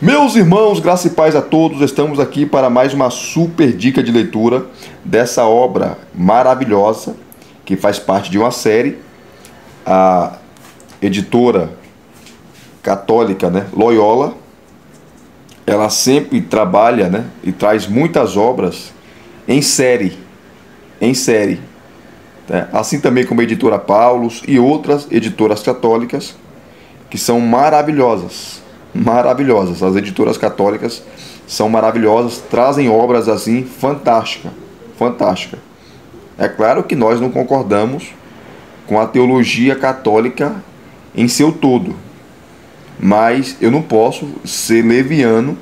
Meus irmãos, graça e paz a todos, estamos aqui para mais uma super dica de leitura dessa obra maravilhosa que faz parte de uma série. A editora católica, Loyola, ela sempre trabalha, e traz muitas obras em série, assim também como a editora Paulus e outras editoras católicas que são maravilhosas. As editoras católicas são maravilhosas, trazem obras assim fantástica. É claro que nós não concordamos com a teologia católica em seu todo, mas eu não posso ser leviano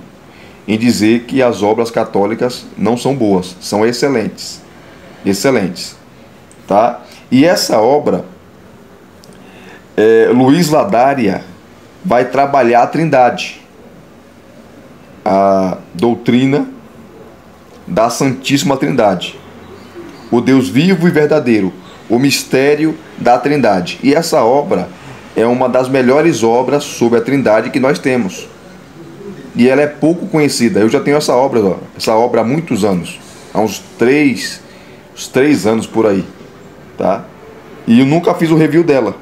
em dizer que as obras católicas não são boas, são excelentes, tá? E essa obra, Luiz Ladaria vai trabalhar a Trindade, a doutrina da Santíssima Trindade, o Deus vivo e verdadeiro, o mistério da Trindade. E essa obra é uma das melhores obras sobre a Trindade que nós temos. E ela é pouco conhecida. Eu já tenho essa obra há muitos anos, há uns 3 anos por aí, tá? E eu nunca fiz o review dela.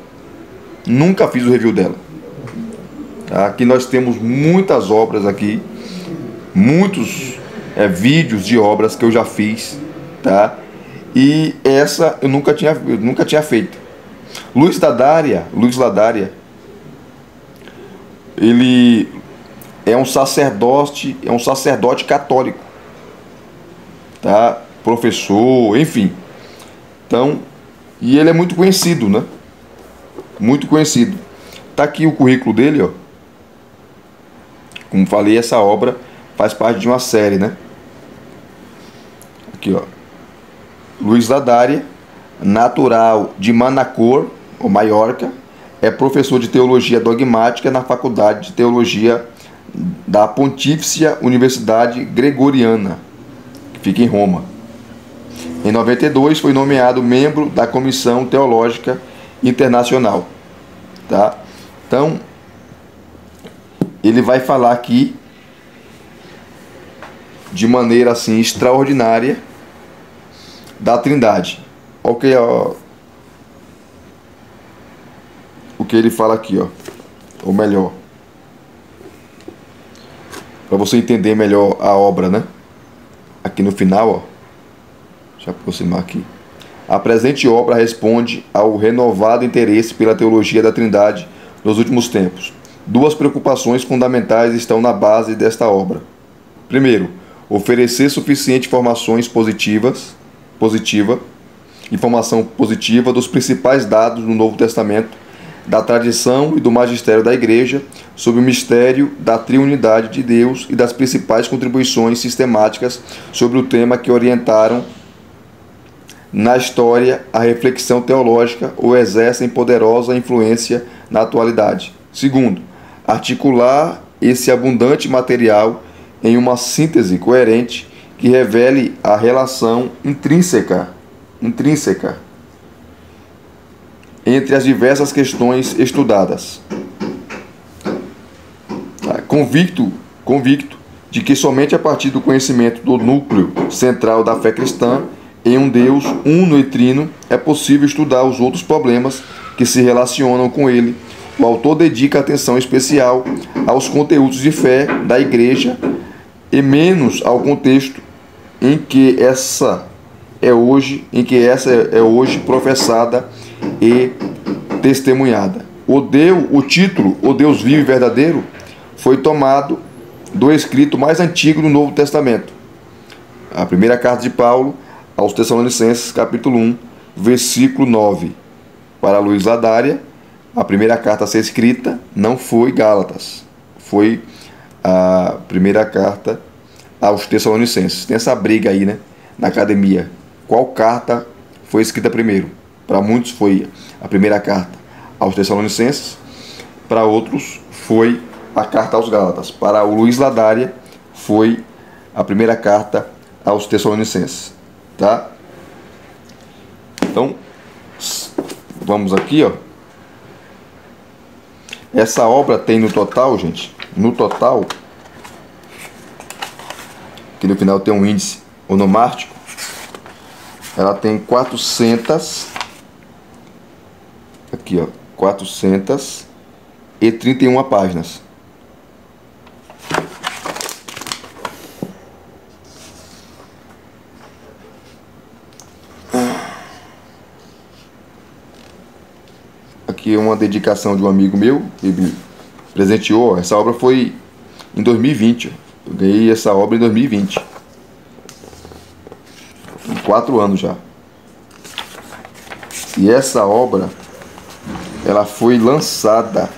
Aqui nós temos muitas obras aqui, muitos vídeos de obras que eu já fiz, tá? E essa eu nunca tinha feito. Luiz Ladaria, ele é um sacerdote católico, tá? Professor, enfim. Então, e ele é muito conhecido, Muito conhecido. Tá aqui o currículo dele, ó. Como falei, essa obra faz parte de uma série, Aqui, ó. Luiz Ladaria, natural de Manacor, ou Maiorca, é professor de teologia dogmática na Faculdade de Teologia da Pontifícia Universidade Gregoriana, que fica em Roma. Em 92 foi nomeado membro da Comissão Teológica Internacional, tá? Então, ele vai falar aqui de maneira assim extraordinária da Trindade. Ok, ó, o que ele fala aqui, ó, ou melhor, para você entender melhor a obra, Aqui no final, ó, deixa eu aproximar aqui. A presente obra responde ao renovado interesse pela teologia da Trindade nos últimos tempos. 2 preocupações fundamentais estão na base desta obra. Primeiro, oferecer suficiente informação positiva dos principais dados do Novo Testamento, da tradição e do magistério da Igreja sobre o mistério da triunidade de Deus e das principais contribuições sistemáticas sobre o tema que orientaram na história a reflexão teológica ou exercem poderosa influência na atualidade. Segundo, articular esse abundante material em uma síntese coerente que revele a relação intrínseca entre as diversas questões estudadas. Convicto de que somente a partir do conhecimento do núcleo central da fé cristã em um Deus uno e trino é possível estudar os outros problemas que se relacionam com ele. O autor dedica atenção especial aos conteúdos de fé da Igreja e menos ao contexto em que essa é hoje professada e testemunhada. O título O Deus Vivo e Verdadeiro foi tomado do escrito mais antigo do Novo Testamento, a primeira carta de Paulo aos Tessalonicenses, capítulo 1, versículo 9. Para Luiz Ladaria, a primeira carta a ser escrita não foi Gálatas, foi a primeira carta aos Tessalonicenses. Tem essa briga aí, na academia. Qual carta foi escrita primeiro? Para muitos foi a primeira carta aos Tessalonicenses, para outros foi a carta aos Gálatas. Para o Luiz Ladaria foi a primeira carta aos Tessalonicenses, tá? Então, vamos aqui, ó. Essa obra tem no total, gente, aqui no final tem um índice onomástica, ela tem 431 páginas. Aqui é uma dedicação de um amigo meu, que me presenteou. Essa obra foi em 2020. Eu ganhei essa obra em 2020. Tem 4 anos já. E essa obra, ela foi lançada,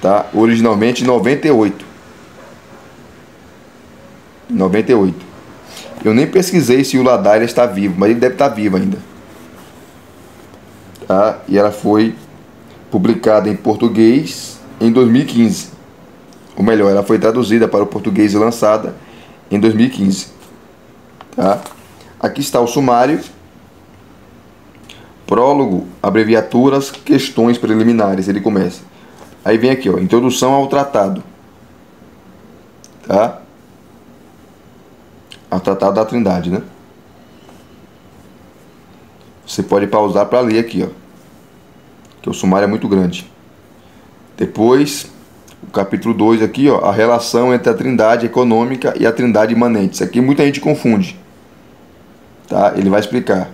tá, originalmente em 98. Em 98. Eu nem pesquisei se o Ladaila está vivo, mas ele deve estar vivo ainda. Tá? E ela foi publicada em português em 2015. Ou melhor, ela foi traduzida para o português e lançada em 2015. Tá? Aqui está o sumário, prólogo, abreviaturas, questões preliminares. Ele começa. Aí vem aqui, ó, introdução ao tratado. Tá? Ao tratado da Trindade, né? Você pode pausar para ler aqui, ó, que o sumário é muito grande. Depois, o capítulo 2 aqui, ó, a relação entre a Trindade econômica e a Trindade imanente. Isso aqui muita gente confunde. Tá? Ele vai explicar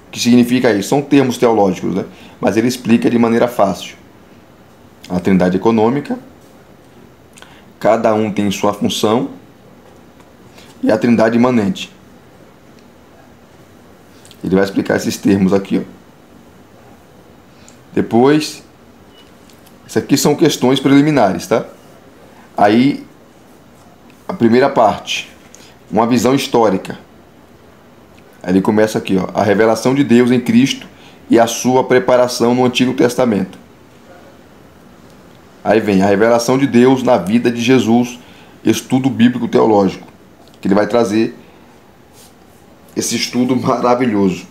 o que significa isso. São termos teológicos, né? Mas ele explica de maneira fácil. A Trindade econômica, cada um tem sua função, e a Trindade imanente. Ele vai explicar esses termos aqui, ó. Depois, isso aqui são questões preliminares, tá? Aí, a primeira parte, uma visão histórica. Aí ele começa aqui, ó, a revelação de Deus em Cristo e a sua preparação no Antigo Testamento. Aí vem a revelação de Deus na vida de Jesus, estudo bíblico teológico, que ele vai trazer esse estudo maravilhoso.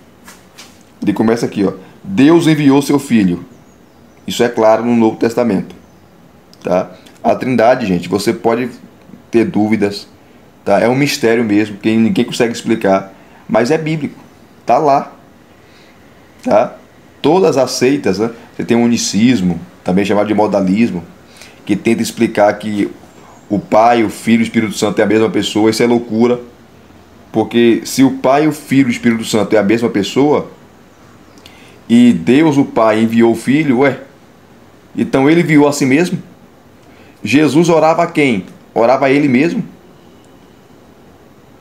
Ele começa aqui, ó, Deus enviou seu Filho. Isso é claro no Novo Testamento. Tá? A Trindade, gente, você pode ter dúvidas. Tá? É um mistério mesmo, que ninguém consegue explicar. Mas é bíblico. Tá lá. Tá? Todas as seitas, né? Você tem o unicismo, também chamado de modalismo, que tenta explicar que o Pai, o Filho e o Espírito Santo é a mesma pessoa. Isso é loucura. Porque se o Pai, o Filho e o Espírito Santo é a mesma pessoa, e Deus, o Pai, enviou o Filho, então ele enviou a si mesmo? Jesus orava a quem? Orava a ele mesmo?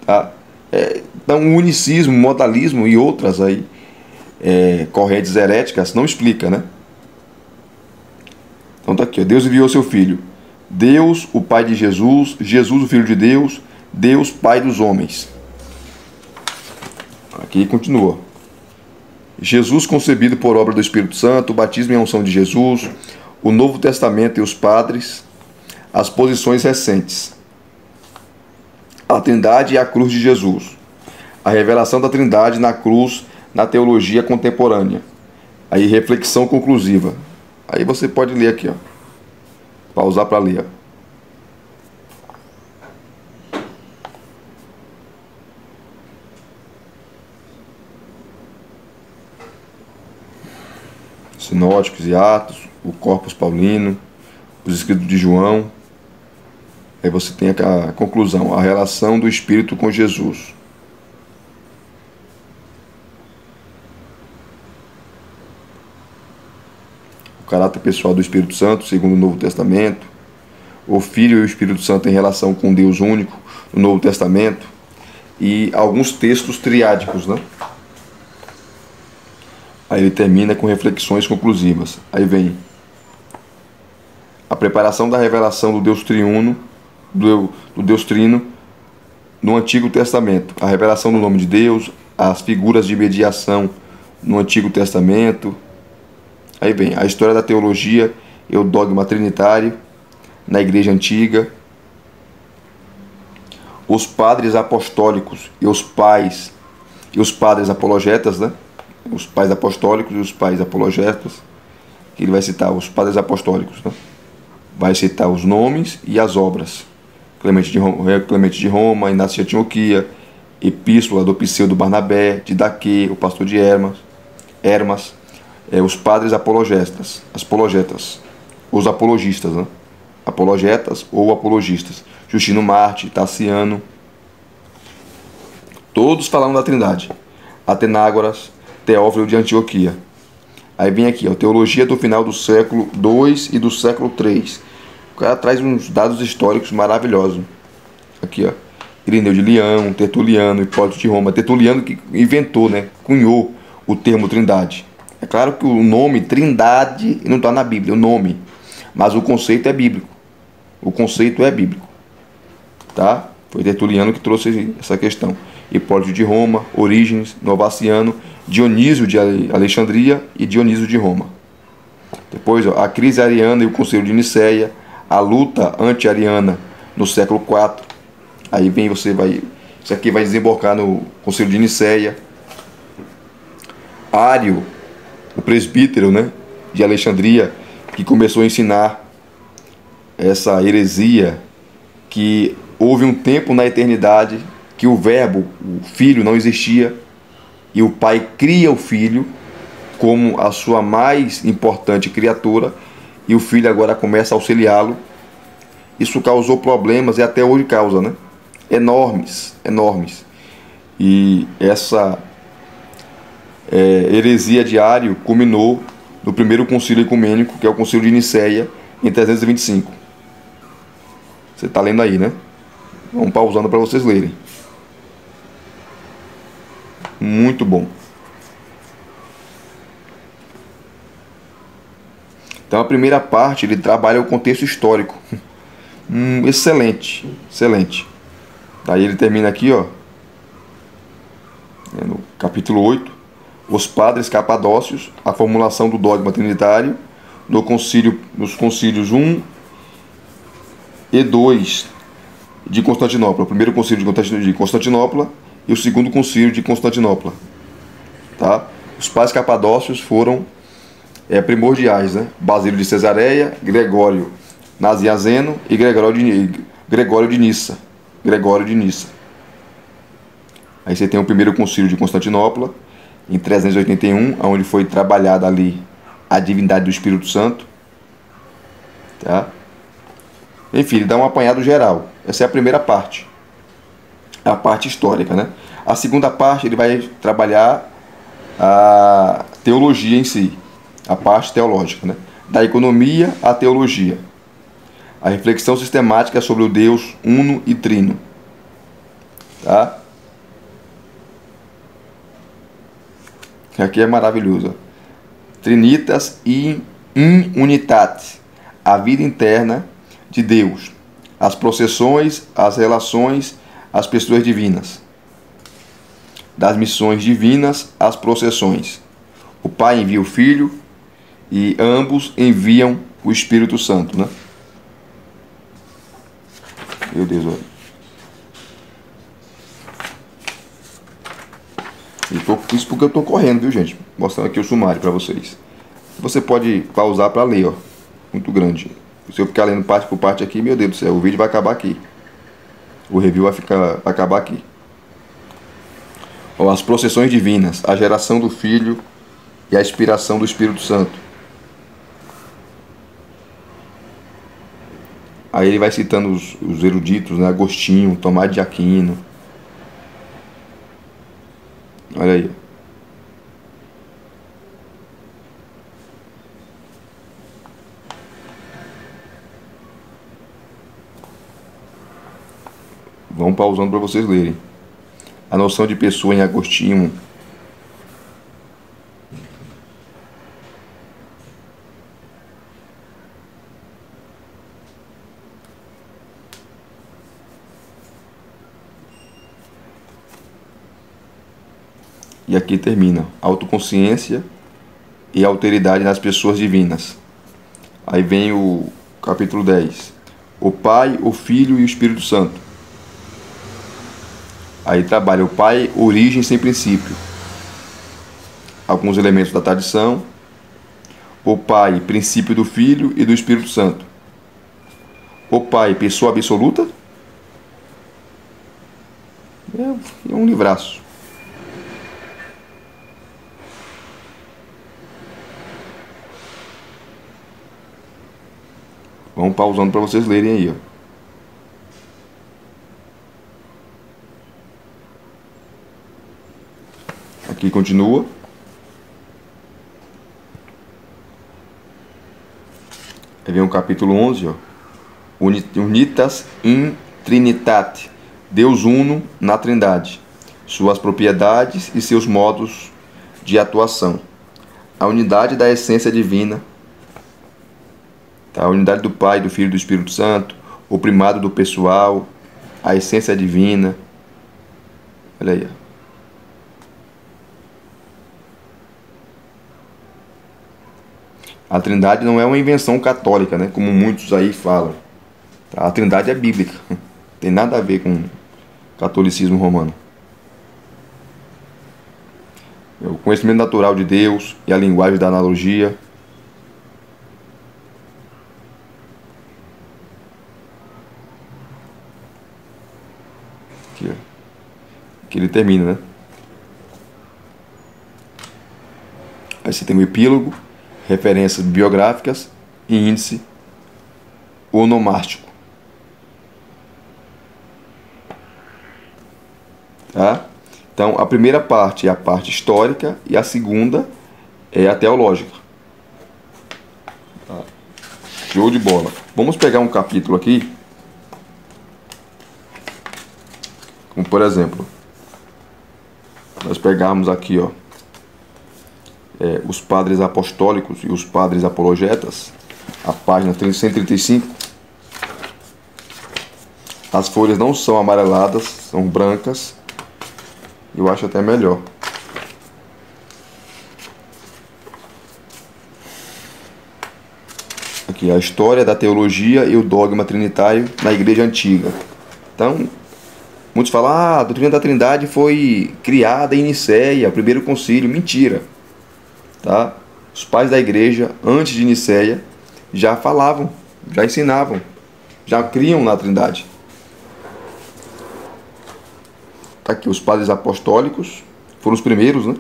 Tá? Então o unicismo, modalismo e outras aí, correntes heréticas não explica, né? Então tá aqui, ó, Deus enviou seu Filho. Deus, o Pai de Jesus, Jesus, o Filho de Deus, Deus, Pai dos homens. Aqui continua. Jesus concebido por obra do Espírito Santo, o batismo e a unção de Jesus, o Novo Testamento e os padres, as posições recentes, a Trindade e a cruz de Jesus, a revelação da Trindade na cruz, na teologia contemporânea, aí reflexão conclusiva. Aí você pode ler aqui, ó, pausar para ler, ó. Sinóticos e Atos, o Corpus Paulino, os escritos de João. Aí você tem a conclusão, a relação do Espírito com Jesus. O caráter pessoal do Espírito Santo, segundo o Novo Testamento. O Filho e o Espírito Santo em relação com Deus único, no Novo Testamento. E alguns textos triádicos, né? Aí ele termina com reflexões conclusivas. Aí vem a preparação da revelação do Deus triuno, do Deus trino no Antigo Testamento. A revelação do nome de Deus, as figuras de mediação no Antigo Testamento. Aí vem a história da teologia e o dogma trinitário na Igreja Antiga. Os padres apostólicos e os padres apologetas, né? Os pais apostólicos e os pais apologetas, que ele vai citar os padres apostólicos, né? Vai citar os nomes e as obras, Clemente de Roma, Inácio de Antioquia, Epístola do Pseudo Barnabé, de Daquê, o pastor de Hermas, os padres apologetas, os apologistas, né? Apologetas ou apologistas, Justino Marte, Tassiano, todos falando da Trindade. Atenágoras, Teófilo de Antioquia. Aí vem aqui, ó, teologia do final do século II e do século III. O cara traz uns dados históricos maravilhosos. Aqui, ó, Irineu de Leão, Tertuliano, Hipólito de Roma. Tertuliano que inventou, né, cunhou o termo Trindade. É claro que o nome Trindade não está na Bíblia, o nome, mas o conceito é bíblico. O conceito é bíblico, tá? Foi Tertuliano que trouxe essa questão. Hipólito de Roma, Orígenes, Novaciano, Dionísio de Alexandria e Dionísio de Roma. Depois, ó, a crise ariana e o Concílio de Nicéia, a luta anti-ariana no século IV. Aí vem isso aqui vai desembocar no Concílio de Nicéia. Ário, o presbítero, né, de Alexandria, que começou a ensinar essa heresia que houve um tempo na eternidade que o verbo, o filho, não existia e o pai cria o filho como a sua mais importante criatura e o filho agora começa a auxiliá-lo. Isso causou problemas e até hoje causa, né? Enormes. E essa heresia de Ário culminou no primeiro concílio ecumênico, que é o Concílio de Nicéia, em 325. Você está lendo aí, né? Vamos pausando para vocês lerem. Muito bom. Então a primeira parte ele trabalha o contexto histórico. Excelente. Daí ele termina aqui, ó, no capítulo 8, os padres capadócios, a formulação do dogma trinitário nos concílios 1 e 2 de Constantinopla. O primeiro concílio de Constantinopla e o segundo concílio de Constantinopla. Tá? Os padres capadócios foram primordiais, né? Basílio de Cesareia, Gregório Nazianzeno e Gregório de Nissa. Aí você tem o primeiro concílio de Constantinopla, em 381, onde foi trabalhada ali a divindade do Espírito Santo. Tá? Enfim, ele dá um apanhado geral. Essa é a primeira parte, a parte histórica, né? A segunda parte ele vai trabalhar a teologia em si, a parte teológica, né? Da economia à teologia, a reflexão sistemática sobre o Deus uno e trino, tá? Aqui é maravilhoso. Trinitas in unitate, a vida interna de Deus, as processões, as relações, as pessoas divinas. Das missões divinas às processões. O Pai envia o Filho e ambos enviam o Espírito Santo, né? Meu Deus, olha. Isso porque eu estou correndo, viu, gente? Mostrando aqui o sumário para vocês. Você pode pausar para ler, ó. Muito grande. Se eu ficar lendo parte por parte aqui, meu Deus do céu, o vídeo vai acabar aqui. O review vai acabar aqui. Ó, as processões divinas, a geração do Filho e a expiração do Espírito Santo. Aí ele vai citando os eruditos, né? Agostinho, Tomás de Aquino. Olha aí. Vamos pausando para vocês lerem. A noção de pessoa em Agostinho. E aqui termina. Autoconsciência e alteridade nas pessoas divinas. Aí vem o capítulo 10. O Pai, o Filho e o Espírito Santo. Aí trabalha o Pai, origem sem princípio. Alguns elementos da tradição. O Pai, princípio do Filho e do Espírito Santo. O Pai, pessoa absoluta. É um livraço. Vamos pausando para vocês lerem aí, ó. Aqui continua. Aí vem o capítulo 11, ó. Unitas in Trinitate. Deus uno na Trindade. Suas propriedades e seus modos de atuação. A unidade da essência divina. A unidade do Pai, do Filho e do Espírito Santo. O primado do pessoal. A essência divina. Olha aí, ó. A Trindade não é uma invenção católica, né? Como muitos aí falam. A Trindade é bíblica. Não tem nada a ver com o catolicismo romano. O conhecimento natural de Deus e a linguagem da analogia. Aqui, ó. Aqui ele termina, né? Aí você tem o epílogo, referências biográficas e índice onomástico. Tá? Então, a primeira parte é a parte histórica e a segunda é a teológica. Tá? Show de bola. Vamos pegar um capítulo aqui, como por exemplo, nós pegarmos aqui, ó, os padres apostólicos e os padres apologetas, a página 135. As folhas não são amareladas, são brancas. Eu acho até melhor. Aqui, a história da teologia e o dogma trinitário na Igreja Antiga. Então, muitos falam, a doutrina da Trindade foi criada em Nicéia, primeiro concílio. Mentira. Tá? Os pais da igreja, antes de Nicéia, já falavam, já ensinavam, já criam na Trindade. Tá aqui, os padres apostólicos foram os primeiros, né?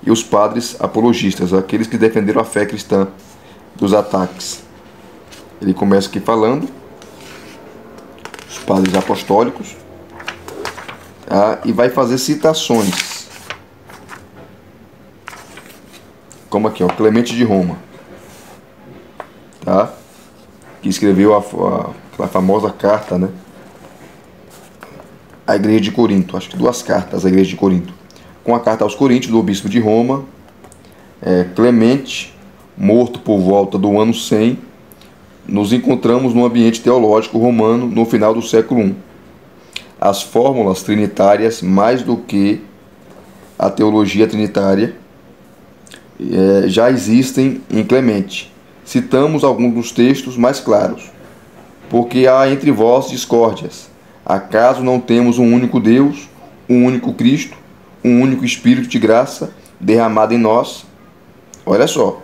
E os padres apologistas, aqueles que defenderam a fé cristã dos ataques. Ele começa aqui falando, os padres apostólicos, tá? E vai fazer citações. Como aqui, ó, Clemente de Roma, tá? Que escreveu aquela famosa carta, né? A Igreja de Corinto, acho que 2 cartas à Igreja de Corinto. Com a carta aos Coríntios, do Bispo de Roma, Clemente, morto por volta do ano 100, nos encontramos no ambiente teológico romano no final do século I. As fórmulas trinitárias, mais do que a teologia trinitária, já existem em Clemente. Citamos alguns dos textos mais claros. Porque há entre vós discórdias. Acaso não temos um único Deus, um único Cristo, um único Espírito de graça derramado em nós? Olha só.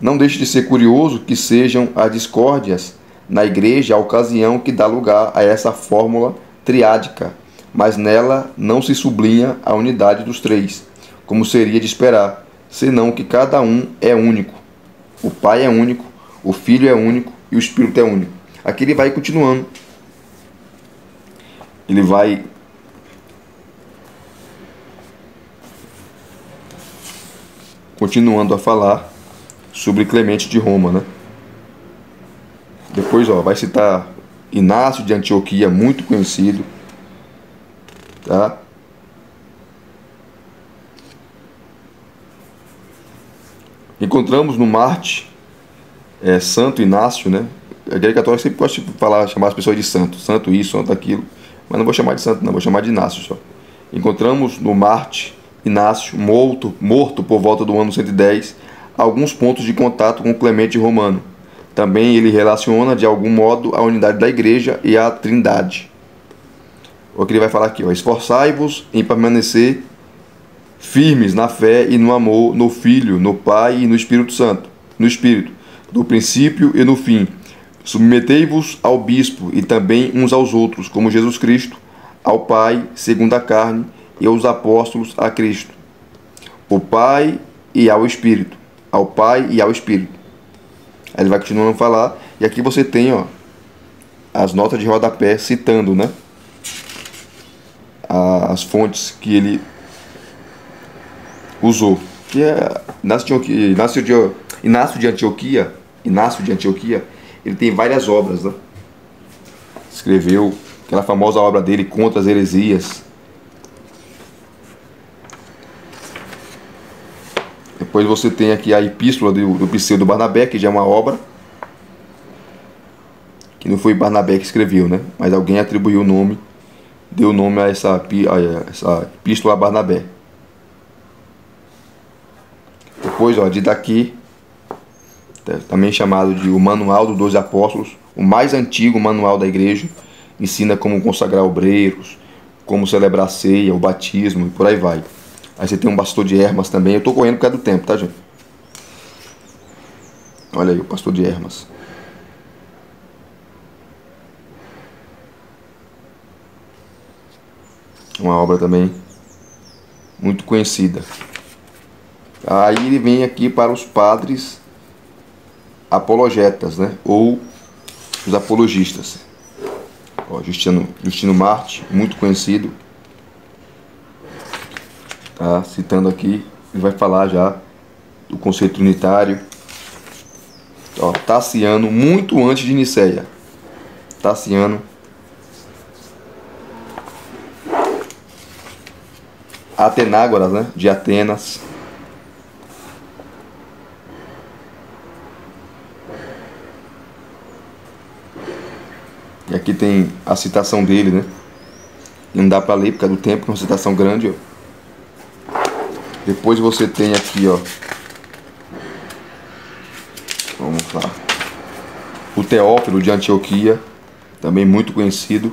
Não deixe de ser curioso que sejam as discórdias na igreja a ocasião que dá lugar a essa fórmula triádica, mas nela não se sublinha a unidade dos três, como seria de esperar, senão que cada um é único. O Pai é único, o Filho é único e o Espírito é único. Aqui ele vai continuando. Ele vai continuando a falar sobre Clemente de Roma, né? Depois, ó, vai citar Inácio de Antioquia, muito conhecido, tá? Encontramos no Marte Santo Inácio, né? A Igreja Católica sempre gosta de chamar as pessoas de santo, santo isso, santo aquilo, mas não vou chamar de santo, não, vou chamar de Inácio só. Encontramos no Marte Inácio, morto por volta do ano 110, alguns pontos de contato com Clemente Romano. Também ele relaciona de algum modo a unidade da igreja e a Trindade. O que ele vai falar aqui, ó: esforçai-vos em permanecer firmes na fé e no amor, no Filho, no Pai e no Espírito Santo, no Espírito, no princípio e no fim. Submetei-vos ao bispo e também uns aos outros, como Jesus Cristo, ao Pai segundo a carne, e aos apóstolos a Cristo. O Pai e ao Espírito. Ao Pai e ao Espírito. Aí ele vai continuando a falar, e aqui você tem, ó, as notas de rodapé citando, né, as fontes que ele usou, que é Inácio de Antioquia. Ele tem várias obras, né? Escreveu aquela famosa obra dele contra as heresias. Depois você tem aqui a epístola do pseudo Barnabé, que já é uma obra que não foi Barnabé que escreveu, né? Mas alguém atribuiu o nome, deu o nome a essa epístola a Barnabé. Depois, ó, de daqui, também chamado de o Manual dos 12 Apóstolos, o mais antigo manual da igreja, ensina como consagrar obreiros, como celebrar a ceia, o batismo e por aí vai. Aí você tem um pastor de Hermas também. Eu estou correndo por causa do tempo, tá, gente? Olha aí, o pastor de Hermas. Uma obra também muito conhecida. Aí ele vem aqui para os padres apologetas, né? Ou os apologistas. Ó, Justino Marte, muito conhecido. Tá? Citando aqui, ele vai falar já do conceito trinitário. Ó, Taciano, muito antes de Nicéia. Taciano. Atenágoras, né? De Atenas. E aqui tem a citação dele, né? Não dá para ler por causa do tempo, que é uma citação grande, ó. Depois você tem aqui, ó. Vamos lá. O Teófilo de Antioquia, também muito conhecido.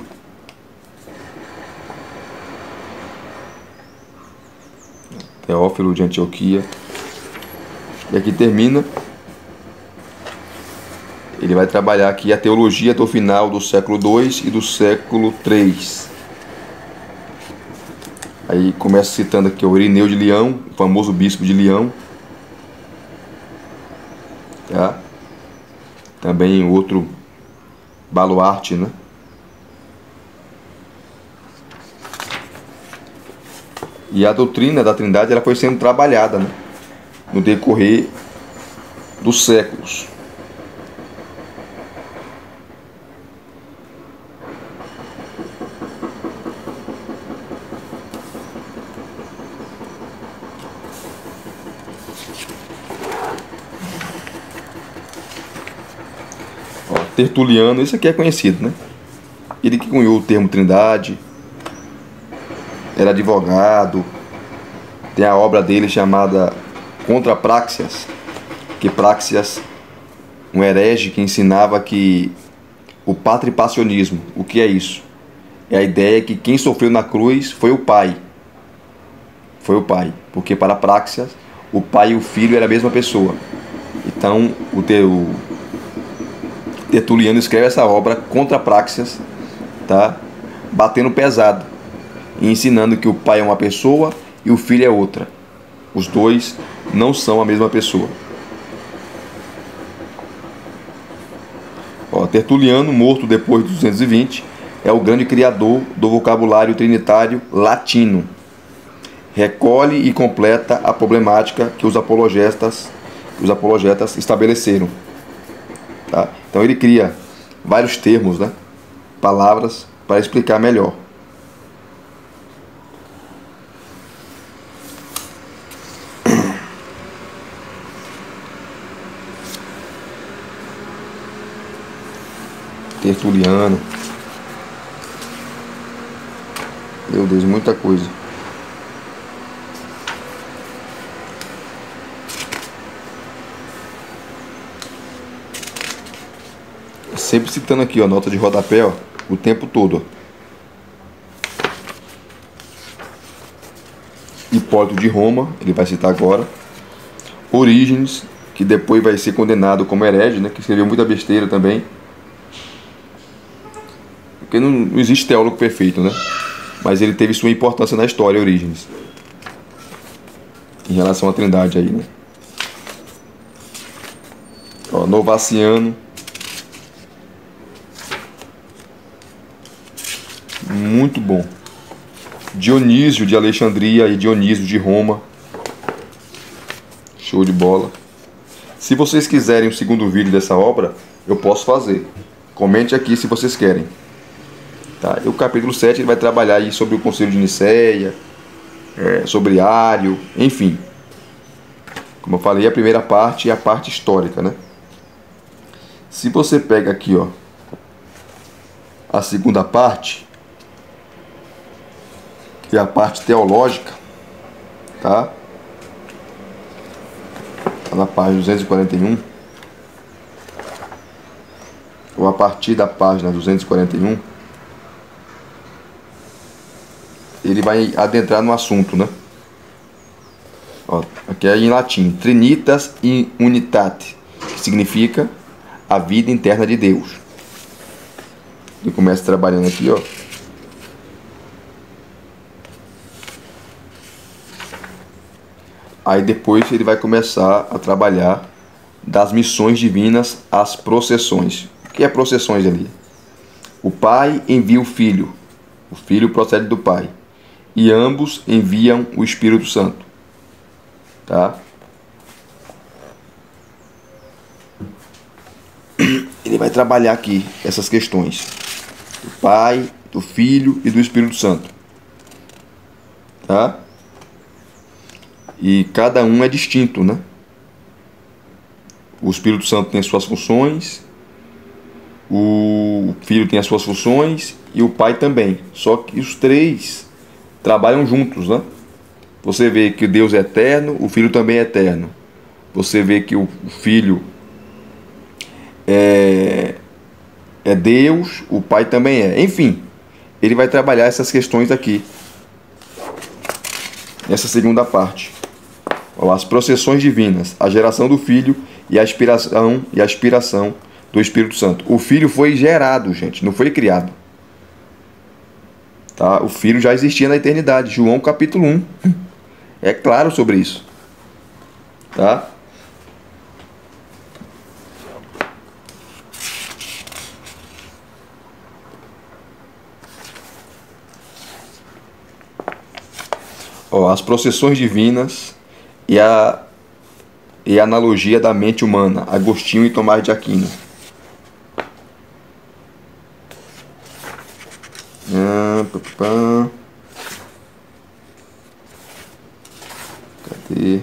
Teófilo de Antioquia. E aqui termina. Ele vai trabalhar aqui a teologia do final do século II e do século III. Aí começa citando aqui o Irineu de Leão, o famoso bispo de Leão. Tá? Também outro baluarte, né? E a doutrina da Trindade ela foi sendo trabalhada, né, no decorrer dos séculos. Ó, Tertuliano, esse aqui é conhecido, né? Ele que cunhou o termo Trindade. Era advogado. Tem a obra dele chamada Contra Praxias, que Praxias, um herege que ensinava que o patripassionismo, o que é isso? É a ideia que quem sofreu na cruz foi o pai. Foi o pai, porque para Praxias, o pai e o filho eram a mesma pessoa. Então, o Tertuliano escreve essa obra Contra Praxias, tá? Batendo pesado e ensinando que o pai é uma pessoa e o filho é outra. Os dois não são a mesma pessoa. Ó, Tertuliano, morto depois de 220, é o grande criador do vocabulário trinitário latino. Recolhe e completa a problemática que os apologetas estabeleceram. Tá? Então ele cria vários termos, né? Palavras para explicar melhor. Tertuliano. Meu Deus, muita coisa. Sempre citando aqui, ó, nota de rodapé, ó, o tempo todo, ó. Hipólito de Roma, ele vai citar agora. Orígenes, que depois vai ser condenado como herege, né, que escreveu muita besteira também. Porque não existe teólogo perfeito, né? mas ele teve sua importância na história, Orígenes, em relação à Trindade aí, né? Ó, Novaciano, muito bom. Dionísio de Alexandria e Dionísio de Roma, show de bola. Se vocês quiserem o segundo vídeo dessa obra, eu posso fazer. Comente aqui se vocês querem. Tá? E o capítulo 7 ele vai trabalhar aí sobre o Concílio de Nicéia, sobre Ário, enfim. Como eu falei, a primeira parte é a parte histórica, né? Se você pega aqui, ó, a segunda parte, que é a parte teológica, tá? Tá na página 241, ou a partir da página 241, ele vai adentrar no assunto, né? Ó, aqui é em latim, Trinitas in Unitate, que significa a vida interna de Deus. Ele começa trabalhando aqui, ó. Aí depois ele vai começar a trabalhar das missões divinas às processões. O que é processões ali? O Pai envia o Filho procede do Pai, e ambos enviam o Espírito Santo. Tá? Ele vai trabalhar aqui essas questões do Pai, do Filho e do Espírito Santo. Tá? E cada um é distinto, né? O Espírito Santo tem as suas funções, o Filho tem as suas funções e o Pai também. Só que os três trabalham juntos, né? Você vê que Deus é eterno, o Filho também é eterno. Você vê que o Filho é Deus, o Pai também é. Enfim, ele vai trabalhar essas questões aqui, nessa segunda parte. As processões divinas, a geração do Filho e a aspiração do Espírito Santo. O Filho foi gerado, gente, não foi criado. Tá? O Filho já existia na eternidade. João capítulo 1 é claro sobre isso. Tá? Ó, as processões divinas e a analogia da mente humana, Agostinho e Tomás de Aquino. Cadê?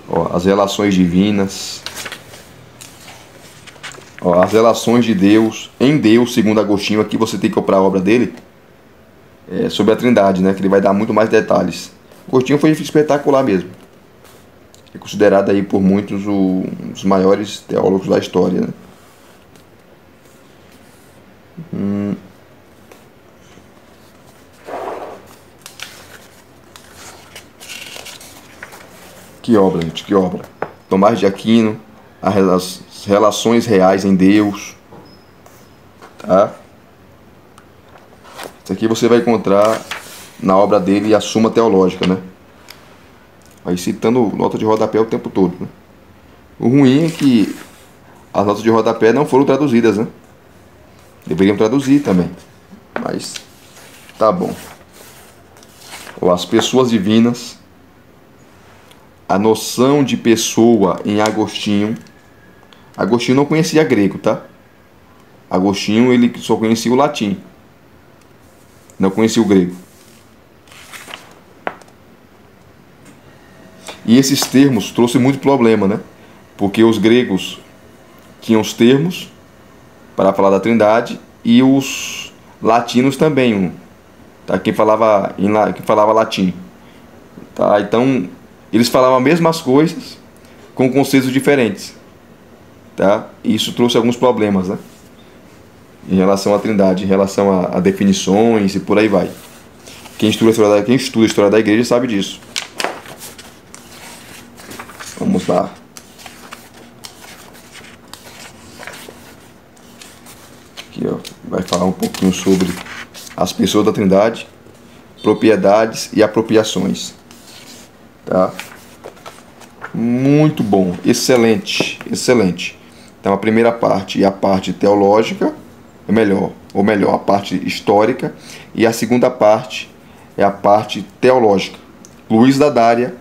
Ó, as relações divinas. Ó, as relações de Deus, em Deus, segundo Agostinho. Aqui você tem que comprar a obra dele, sobre a Trindade, né? Que ele vai dar muito mais detalhes. Agostinho foi espetacular mesmo. É considerado aí por muitos um dos maiores teólogos da história, né? Que obra, gente, que obra. Tomás de Aquino, as relações reais em Deus. Tá? Isso aqui você vai encontrar na obra dele, a Suma Teológica, né? Aí citando nota de rodapé o tempo todo, né? O ruim é que as notas de rodapé não foram traduzidas, né? Deveriam traduzir também, mas tá bom. Ou as pessoas divinas, a noção de pessoa em Agostinho. Agostinho não conhecia grego, tá? Agostinho ele só conhecia o latim, não conhecia o grego. E esses termos trouxe muito problema, né? Porque os gregos tinham os termos para falar da Trindade e os latinos também, tá? Quem falava latim, tá? Então eles falavam as mesmas coisas com conceitos diferentes, tá? E isso trouxe alguns problemas, né? Em relação à Trindade, em relação a definições e por aí vai. Quem estuda a história da igreja sabe disso. Vamos lá. Aqui, ó, vai falar um pouquinho sobre as pessoas da Trindade. propriedades e apropriações. Tá? Muito bom, excelente, excelente. Então a primeira parte é a parte teológica, ou melhor, a parte histórica, e a segunda parte é a parte teológica. Luiz da Dária,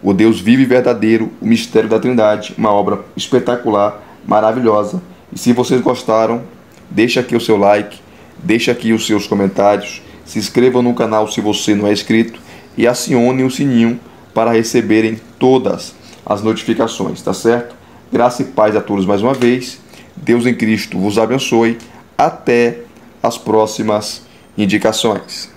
O Deus Vivo e Verdadeiro, o Mistério da Trindade, uma obra espetacular, maravilhosa. E se vocês gostaram, deixa aqui o seu like, deixa aqui os seus comentários, se inscreva no canal se você não é inscrito e acione o sininho para receberem todas as notificações, tá certo? Graça e paz a todos mais uma vez. Deus em Cristo vos abençoe. Até as próximas indicações.